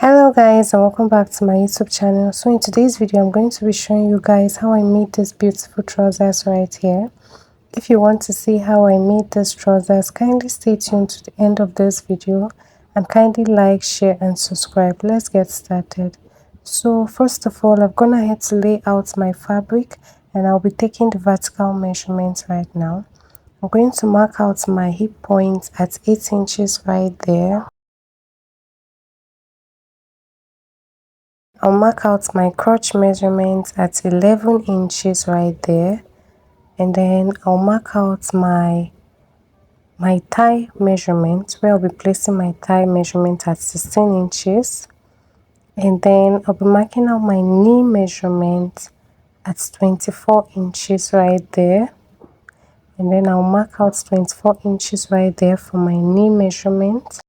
Hello guys, and welcome back to my YouTube channel. So in today's video I'm going to be showing you guys how I made this beautiful trousers right here. If you want to see how I made this trousers, kindly stay tuned to the end of this video and kindly like, share and subscribe. Let's get started. So first of all, I've gone ahead to lay out my fabric and I'll be taking the vertical measurements right now. I'm going to mark out my hip point at 8 inches right there. I'll mark out my crotch measurement at 11 inches right there, and then I'll mark out my thigh measurement, where I'll be placing my thigh measurement at 16 inches, and then I'll be marking out my knee measurement at 24 inches right there, and then I'll mark out 24 inches right there for my knee measurement.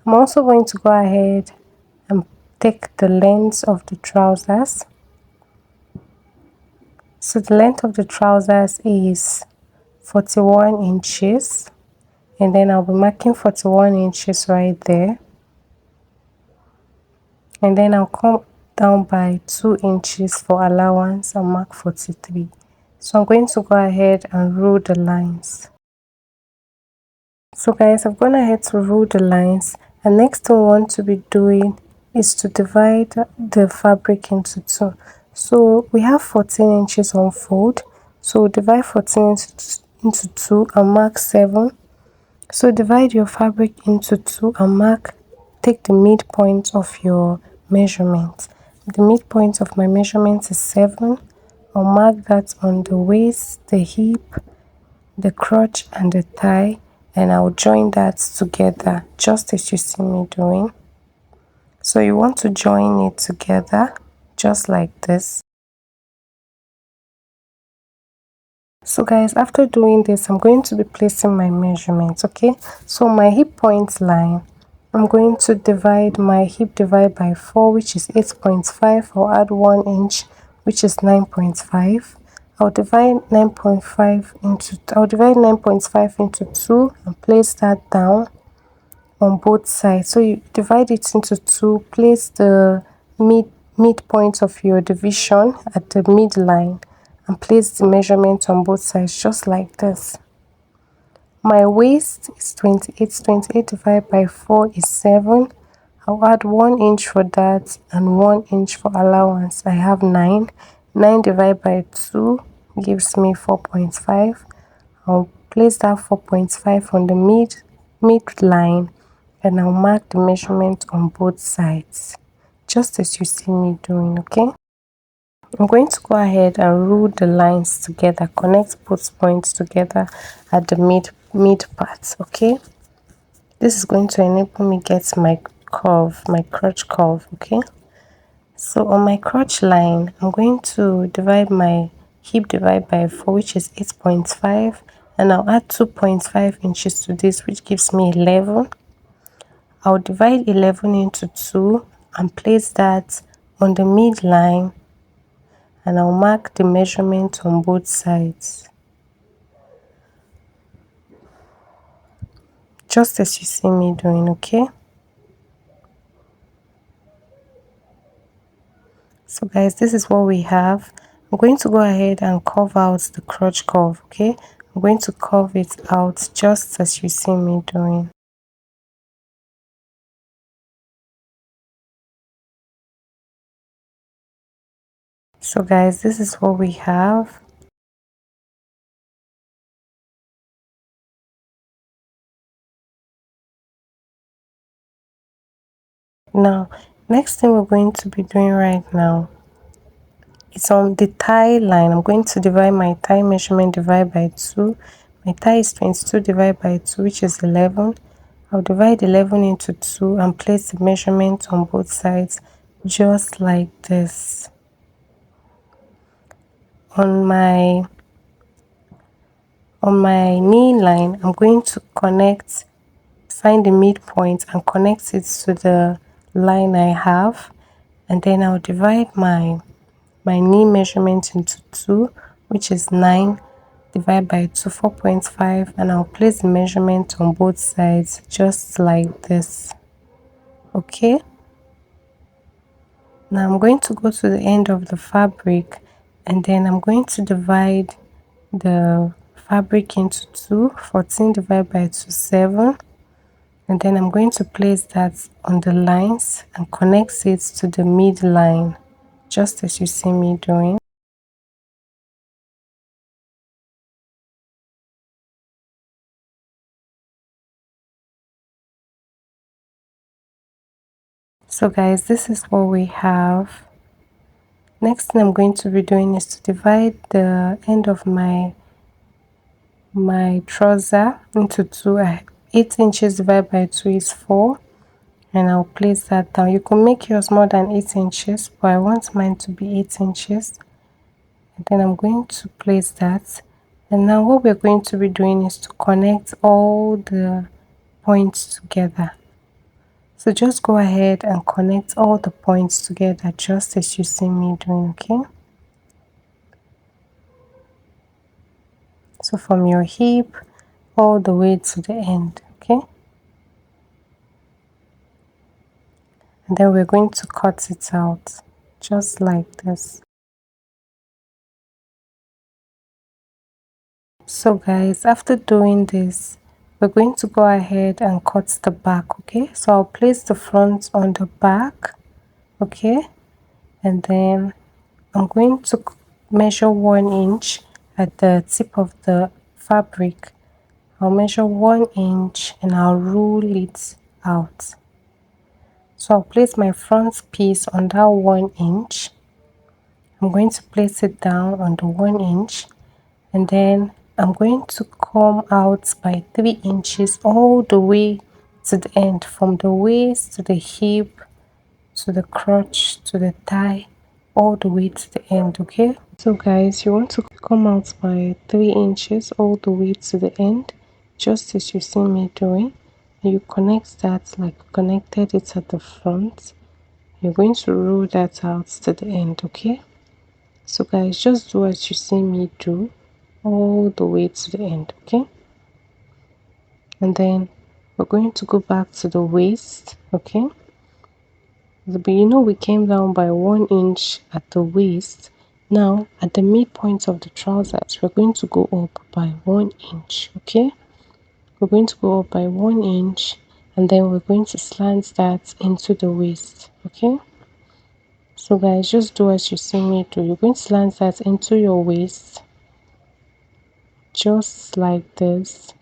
I'm also going to go ahead and take the length of the trousers. So the length of the trousers is 41 inches, and then I'll be marking 41 inches right there, and then I'll come down by 2 inches for allowance and mark 43. So I'm going to go ahead and rule the lines. So guys, I've gone ahead to rule the lines, and next thing we want to be doing is to divide the fabric into two. So we have 14 inches on fold, so divide 14 into 2 and mark 7. So divide your fabric into 2 and mark, take the midpoint of your measurement. The midpoint of my measurement is 7. I'll mark that on the waist, the hip, the crotch and the thigh, and I'll join that together just as you see me doing. So you want to join it together just like this. So guys, after doing this, I'm going to be placing my measurements. Okay, so my hip point line, I'm going to divide my hip divide by 4, which is 8.5. I'll add 1 inch, which is 9.5. I'll divide 9.5 into 2 and place that down on both sides. So you divide it into 2, place the midpoint of your division at the midline and place the measurement on both sides just like this. My waist is 28 divided by 4 is 7. I'll add 1 inch for that and 1 inch for allowance. I have 9. 9 divided by 2 gives me 4.5. I'll place that 4.5 on the midline and I'll mark the measurement on both sides just as you see me doing. Okay, I'm going to go ahead and rule the lines together, connect both points together at the mid part. Okay, this is going to enable me get my curve, my crotch curve. Okay, so on my crotch line, I'm going to divide my hip divide by 4, which is 8.5, and I'll add 2.5 inches to this, which gives me 11. I'll divide 11 into 2 and place that on the midline, and I'll mark the measurement on both sides just as you see me doing. Okay, so guys, this is what we have. I'm going to go ahead and curve out the crotch curve. Okay, I'm going to curve it out just as you see me doing. So guys, this is what we have. Now, next thing we're going to be doing right now, it's on the thigh line. I'm going to divide my thigh measurement divide by 2. My thigh is 22 divided by 2, which is 11. I'll divide 11 into 2 and place the measurement on both sides just like this. On my knee line, I'm going to find the midpoint and connect it to the line I have, and then I'll divide my knee measurement into 2, which is 9. divide by 2, 4.5, and I'll place the measurement on both sides just like this. Okay, now I'm going to go to the end of the fabric, and then I'm going to divide the fabric into 2. 14 divided by 2, 7, and then I'm going to place that on the lines and connect it to the midline, just as you see me doing. So guys, this is what we have. Next thing I'm going to be doing is to divide the end of my trouser into 2. 8 inches divided by 2 is 4, and I'll place that down. You can make yours more than 8 inches, but I want mine to be 8 inches. And then I'm going to place that. And now what we're going to be doing is to connect all the points together. So just go ahead and connect all the points together just as you see me doing, okay? So from your hip all the way to the end, okay? And then we're going to cut it out just like this. So guys, after doing this, we're going to go ahead and cut the back, okay? So I'll place the front on the back, okay? And then I'm going to measure 1 inch at the tip of the fabric. I'll measure 1 inch and I'll rule it out. So I'll place my front piece on that 1 inch. I'm going to place it down on the 1 inch, and then I'm going to come out by 3 inches all the way to the end, from the waist to the hip to the crotch to the thigh, all the way to the end, okay? So guys, you want to come out by 3 inches all the way to the end, just as you see me doing. And you connect that like you connected it at the front. You're going to roll that out to the end, okay? So guys, just do as you see me do all the way to the end, okay? And then we're going to go back to the waist, okay? But you know we came down by 1 inch at the waist. Now at the midpoint of the trousers, we're going to go up by 1 inch, okay? We're going to go up by 1 inch, and then we're going to slant that into the waist, okay? So guys, just do as you see me do. You're going to slant that into your waist just like this.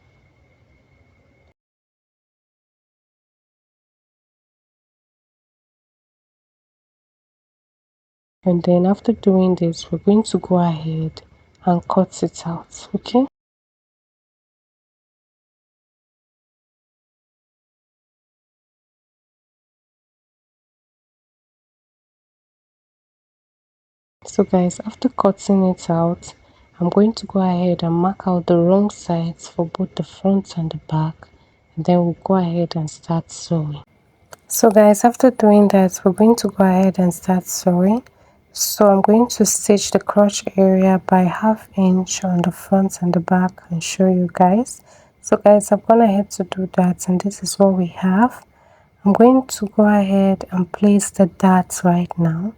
And then after doing this, we're going to go ahead and cut it out, okay? So guys, after cutting it out, I'm going to go ahead and mark out the wrong sides for both the front and the back, and then we'll go ahead and start sewing. So guys, after doing that, we're going to go ahead and start sewing. So I'm going to stitch the crotch area by 1/2 inch on the front and the back and show you guys. So guys, I've gone ahead to do that, and this is what we have. I'm going to go ahead and place the darts right now.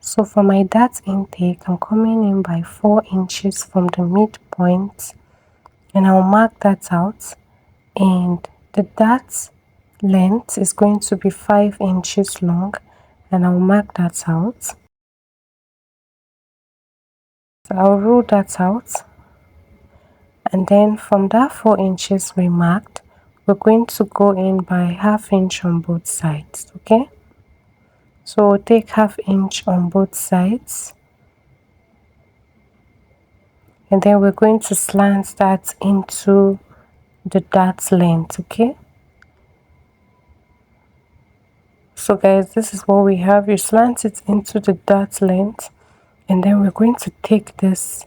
So for my dart intake, I'm coming in by 4 inches from the midpoint, and I'll mark that out. And the dart length is going to be 5 inches long, and I'll mark that out. So I'll rule that out, and then from that 4 inches we marked, we're going to go in by 1/2 inch on both sides, okay? So we'll take 1/2 inch on both sides, and then we're going to slant that into the dart length, okay? So guys, this is what we have. You slant it into the dart length, and then we're going to take this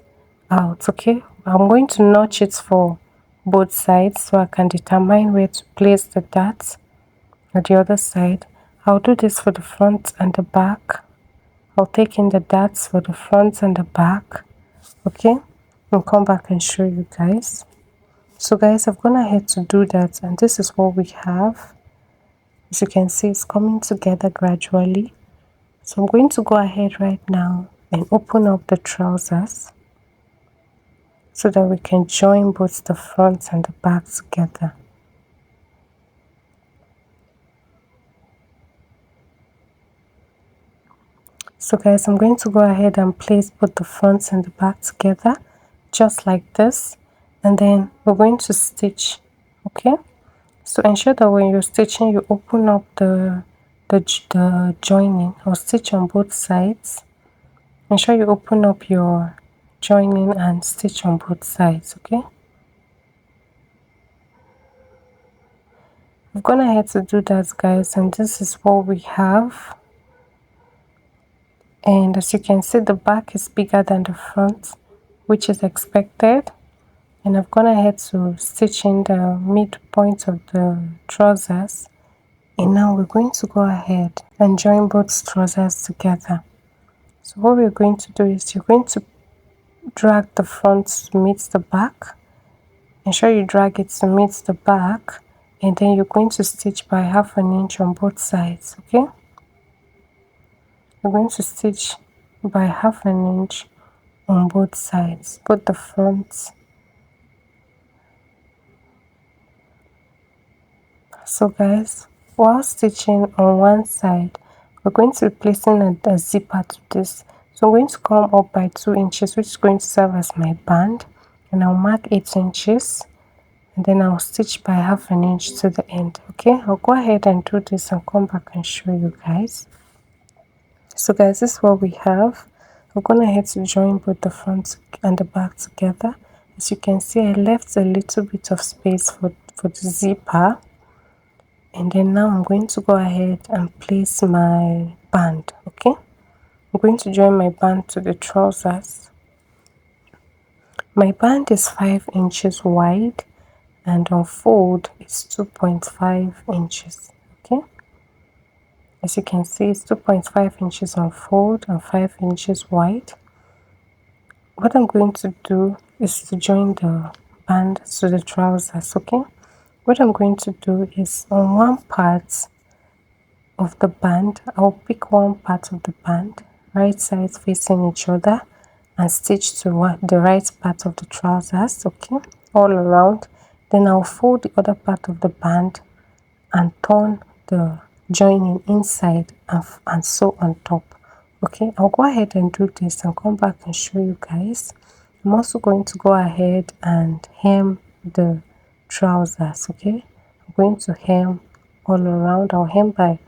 out, okay? I'm going to notch it for both sides so I can determine where to place the darts at the other side. I'll do this for the front and the back. I'll take in the darts for the front and the back, okay? and come back and show you guys. So guys, I've gone ahead to do that, and this is what we have. As you can see, it's coming together gradually. So I'm going to go ahead right now and open up the trousers so that we can join both the front and the back together. So guys, I'm going to go ahead and place both the front and the back together just like this, and then we're going to stitch. Okay, so ensure that when you're stitching, you open up the joining or stitch on both sides. Ensure you open up your joining and stitch on both sides. Okay, we've gone ahead to do that, guys, and this is what we have. And as you can see, the back is bigger than the front, which is expected. And I've gone ahead to stitch in the midpoint of the trousers, and now we're going to go ahead and join both trousers together. So what we're going to do is you're going to drag the front to meet the back. Ensure you drag it to meet the back, and then you're going to stitch by 1/2 inch on both sides. Okay, you're going to stitch by 1/2 inch on both sides, both the front. So guys, while stitching on one side, we're going to be placing a zipper to this. So I'm going to come up by 2 inches, which is going to serve as my band, and I'll mark 8 inches, and then I'll stitch by 1/2 inch to the end. Okay, I'll go ahead and do this and come back and show you guys. So guys, this is what we have. I'm going ahead to join both the front and the back together. As you can see, I left a little bit of space for the zipper. And then now I'm going to go ahead and place my band. Okay, I'm going to join my band to the trousers. My band is 5 inches wide, and on fold it's 2.5 inches. Okay, as you can see, it's 2.5 inches on fold and 5 inches wide. What I'm going to do is to join the band to the trousers. Okay, what I'm going to do is on one part of the band, I'll pick one part of the band, right sides facing each other, and stitch to the right part of the trousers. Okay, all around. Then I'll fold the other part of the band and turn the joining inside and sew on top. Okay, I'll go ahead and do this and come back and show you guys. I'm also going to go ahead and hem the trousers. Okay, I'm going to hem all around. I'll hem by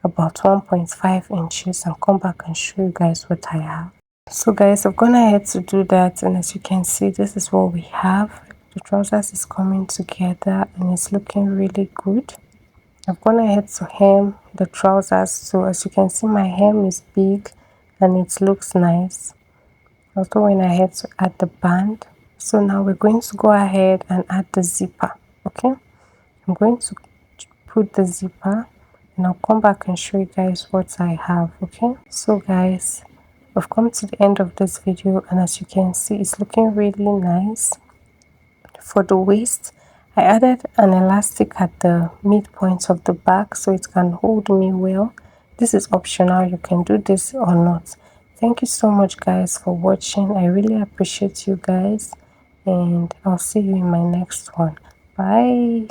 about 1.5 inches and come back and show you guys what I have. So guys, I've gone ahead to do that, and as you can see, this is what we have. The trousers is coming together and it's looking really good. I've gone ahead to hem the trousers, so as you can see, my hem is big and it looks nice. Also went ahead to add the band. So now we're going to go ahead and add the zipper. Okay, I'm going to put the zipper and I'll come back and show you guys what I have. Okay, so guys, we've come to the end of this video, and as you can see, it's looking really nice. For the waist, I added an elastic at the midpoint of the back so it can hold me well. This is optional, you can do this or not. Thank you so much guys for watching. I really appreciate you guys, and I'll see you in my next one. Bye.